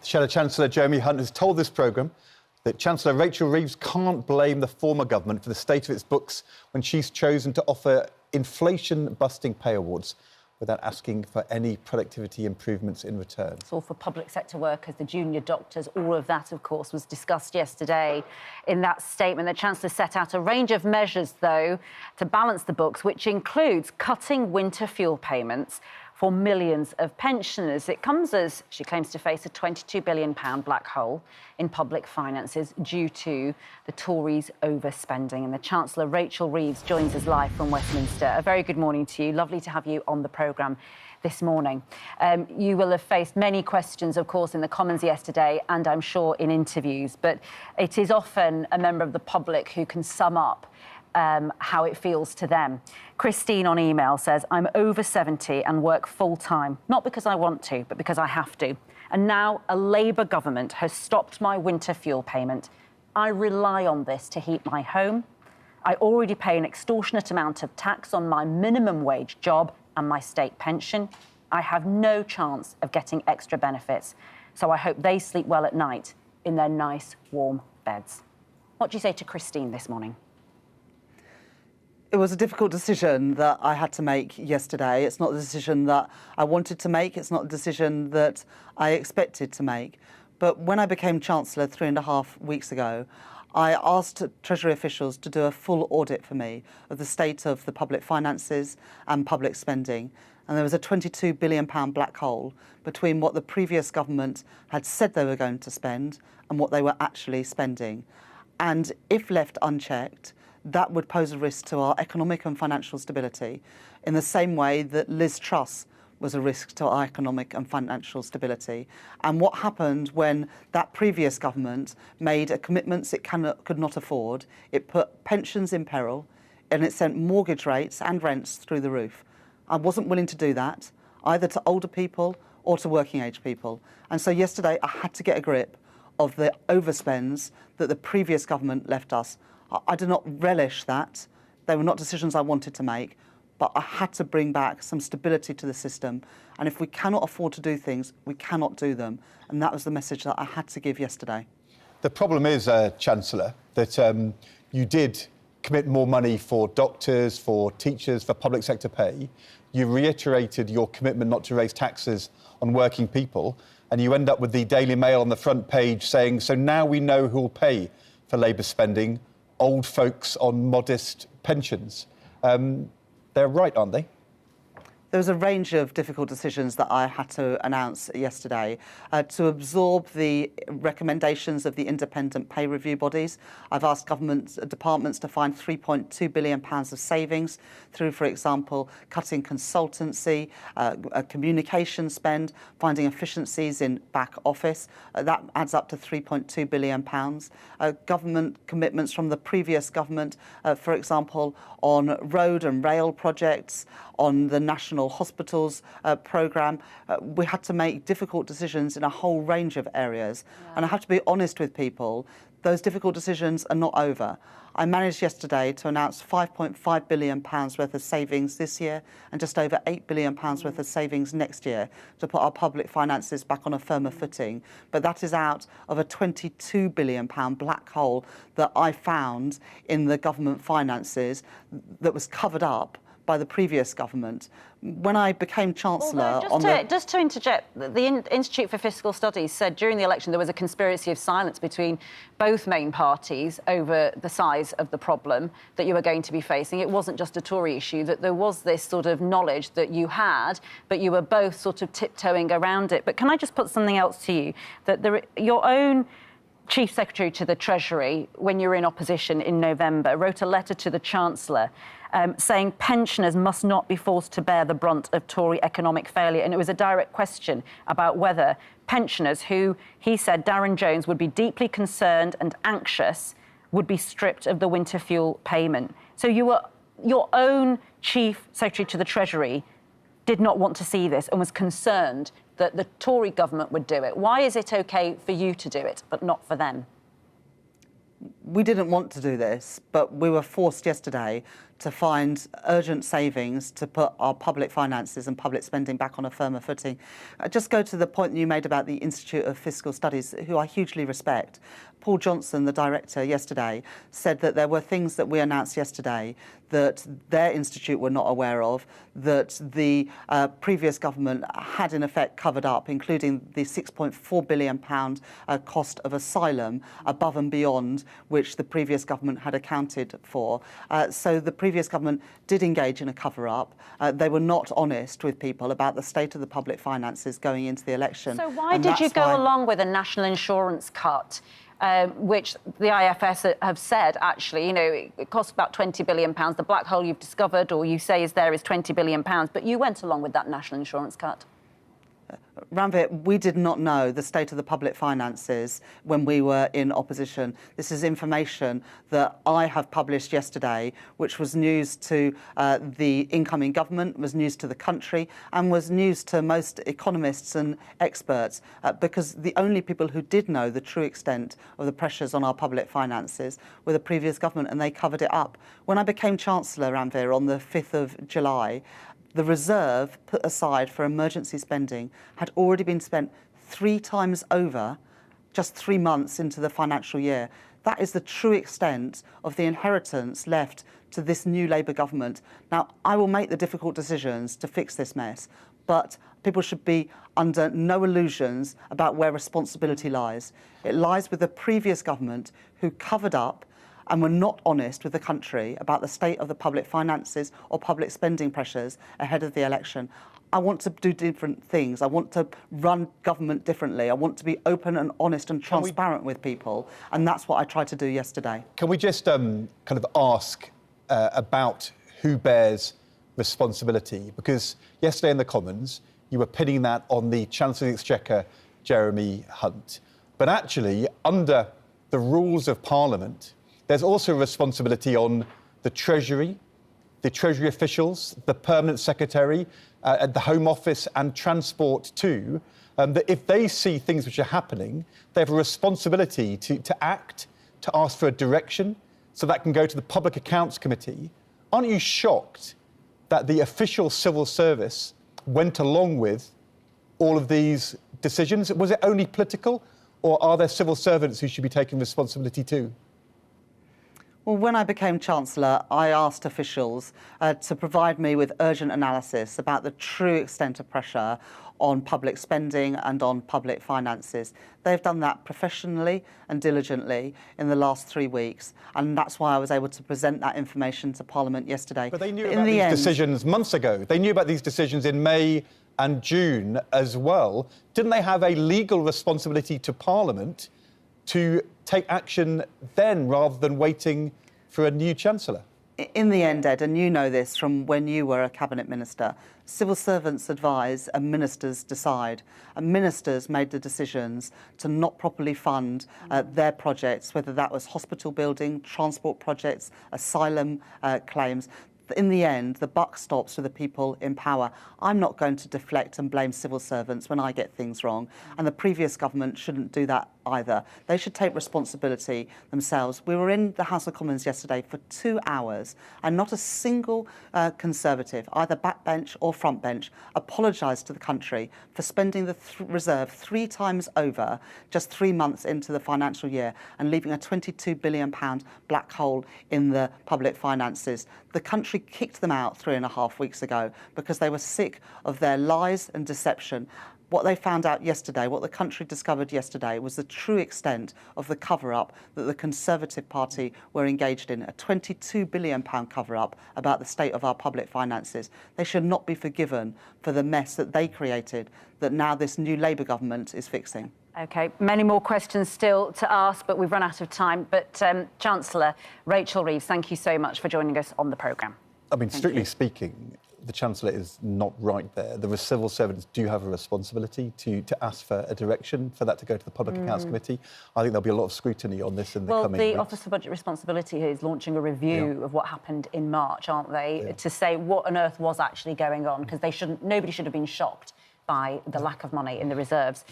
Chancellor Jeremy Hunt has told this programme that Chancellor Rachel Reeves can't blame the former government for the state of its books when she's chosen to offer inflation-busting pay awards without asking for any productivity improvements in return. It's all for public sector workers, the junior doctors, all of that, of course, was discussed yesterday in that statement. The Chancellor set out a range of measures, though, to balance the books, which includes cutting winter fuel payments for millions of pensioners. It comes as she claims to face a £22 billion black hole in public finances due to the Tories overspending. And the Chancellor, Rachel Reeves, joins us live from Westminster. A very good morning to you. Lovely to have you on the programme this morning. You will have faced many questions, of course, in the Commons yesterday and I'm sure in interviews, but it is often a member of the public who can sum up how it feels to them. Christine on email says, I'm over 70 and work full-time, not because I want to, but because I have to. And now a Labour government has stopped my winter fuel payment. I rely on this to heat my home. I already pay an extortionate amount of tax on my minimum wage job and my state pension. I have no chance of getting extra benefits. So I hope they sleep well at night in their nice, warm beds. What do you say to Christine this morning? It was a difficult decision that I had to make yesterday. It's not a decision that I wanted to make. It's not a decision that I expected to make. But when I became Chancellor 3.5 weeks ago, I asked Treasury officials to do a full audit for me of the state of the public finances and public spending. And there was a £22 billion black hole between what the previous government had said they were going to spend and what they were actually spending. And if left unchecked, that would pose a risk to our economic and financial stability in the same way that Liz Truss was a risk to our economic and financial stability. And what happened when that previous government made commitments it could not afford, it put pensions in peril and it sent mortgage rates and rents through the roof. I wasn't willing to do that, either to older people or to working age people. And so yesterday I had to get a grip of the overspends that the previous government left us. I do not relish that. They were not decisions I wanted to make, but I had to bring back some stability to the system. And if we cannot afford to do things, we cannot do them. And that was the message that I had to give yesterday. The problem is, Chancellor, that you did commit more money for doctors, for teachers, for public sector pay. You reiterated your commitment not to raise taxes on working people, and you end up with the Daily Mail on the front page saying, so now we know who will pay for Labour spending, old folks on modest pensions. They're right, aren't they? There was a range of difficult decisions that I had to announce yesterday to absorb the recommendations of the independent pay review bodies. I've asked government departments to find £3.2 billion of savings through, for example, cutting consultancy, communication spend, finding efficiencies in back office. That adds up to £3.2 billion. Government commitments from the previous government, for example, on road and rail projects, on the National Hospitals programme. We had to make difficult decisions in a whole range of areas. Yeah. And I have to be honest with people, those difficult decisions are not over. I managed yesterday to announce £5.5 billion worth of savings this year and just over £8 billion worth of savings next year to put our public finances back on a firmer footing. But that is out of a £22 billion black hole that I found in the government finances that was covered up by the previous government. When I became Chancellor... Just to interject, the Institute for Fiscal Studies said during the election there was a conspiracy of silence between both main parties over the size of the problem that you were going to be facing. It wasn't just a Tory issue, that there was this sort of knowledge that you had, but you were both sort of tiptoeing around it. But can I just put something else to you? That your own Chief Secretary to the Treasury, when you were in opposition in November, wrote a letter to the Chancellor saying pensioners must not be forced to bear the brunt of Tory economic failure. And it was a direct question about whether pensioners who, he said, Darren Jones would be deeply concerned and anxious, would be stripped of the winter fuel payment. So your own Chief Secretary to the Treasury did not want to see this and was concerned that the Tory government would do it. Why is it OK for you to do it, but not for them? We didn't want to do this, but we were forced yesterday to find urgent savings to put our public finances and public spending back on a firmer footing. Just go to the point you made about the Institute of Fiscal Studies, who I hugely respect. Paul Johnson, the director, yesterday said that there were things that we announced yesterday that their institute were not aware of, that the previous government had in effect covered up, including the £6.4 billion cost of asylum above and beyond which the previous government had accounted for. So the previous government did engage in a cover-up. They were not honest with people about the state of the public finances going into the election. So why did you go along with a national insurance cut? Which the IFS have said, actually, you know, it costs about £20 billion. The black hole you've discovered, or you say is there, is £20 billion. But you went along with that national insurance cut. Ranvir, we did not know the state of the public finances when we were in opposition. This is information that I have published yesterday, which was news to the incoming government, was news to the country, and was news to most economists and experts, because the only people who did know the true extent of the pressures on our public finances were the previous government, and they covered it up. When I became Chancellor, Ranvir, on the 5th of July, the reserve put aside for emergency spending had already been spent 3 times over just 3 months into the financial year. That is the true extent of the inheritance left to this new Labour government. Now, I will make the difficult decisions to fix this mess, but people should be under no illusions about where responsibility lies. It lies with the previous government, who covered up and were not honest with the country about the state of the public finances or public spending pressures ahead of the election. I want to do different things. I want to run government differently. I want to be open and honest and transparent with people, and that's what I tried to do yesterday. Can we just kind of ask about who bears responsibility? Because yesterday in the Commons, you were pinning that on the Chancellor of the Exchequer, Jeremy Hunt. But actually, under the rules of Parliament, there's also a responsibility on the Treasury officials, the Permanent Secretary, at the Home Office and Transport too, that if they see things which are happening, they have a responsibility to act, to ask for a direction, so that can go to the Public Accounts Committee. Aren't you shocked that the official civil service went along with all of these decisions? Was it only political, or are there civil servants who should be taking responsibility too? Well, when I became Chancellor, I asked officials to provide me with urgent analysis about the true extent of pressure on public spending and on public finances. They've done that professionally and diligently in the last 3 weeks, and that's why I was able to present that information to Parliament yesterday. But they knew about these decisions months ago. They knew about these decisions in May and June as well. Didn't they have a legal responsibility to Parliament to take action then, rather than waiting for a new Chancellor? In the end, Ed, and you know this from when you were a Cabinet Minister, civil servants advise and ministers decide. And ministers made the decisions to not properly fund their projects, whether that was hospital building, transport projects, asylum claims. In the end, the buck stops with the people in power. I'm not going to deflect and blame civil servants when I get things wrong, and the previous government shouldn't do that either. They should take responsibility themselves. We were in the House of Commons yesterday for 2 hours, and not a single Conservative, either backbench or frontbench, apologised to the country for spending the reserve 3 times over just 3 months into the financial year and leaving a £22 billion black hole in the public finances. The country kicked them out 3.5 weeks ago because they were sick of their lies and deception. What they found out yesterday, what the country discovered yesterday, was the true extent of the cover-up that the Conservative Party were engaged in, a £22 billion cover-up about the state of our public finances. They should not be forgiven for the mess that they created, that now this new Labour government is fixing. OK, many more questions still to ask, but we've run out of time. But Chancellor Rachel Reeves, thank you so much for joining us on the programme. I mean, strictly speaking, the Chancellor is not right there. The civil servants do have a responsibility to ask for a direction, for that to go to the Public Accounts Committee. I think there'll be a lot of scrutiny on this in the coming weeks. Well, the Office for Budget Responsibility is launching a review of what happened in March, aren't they, to say what on earth was actually going on, because nobody should have been shocked by the lack of money in the reserves.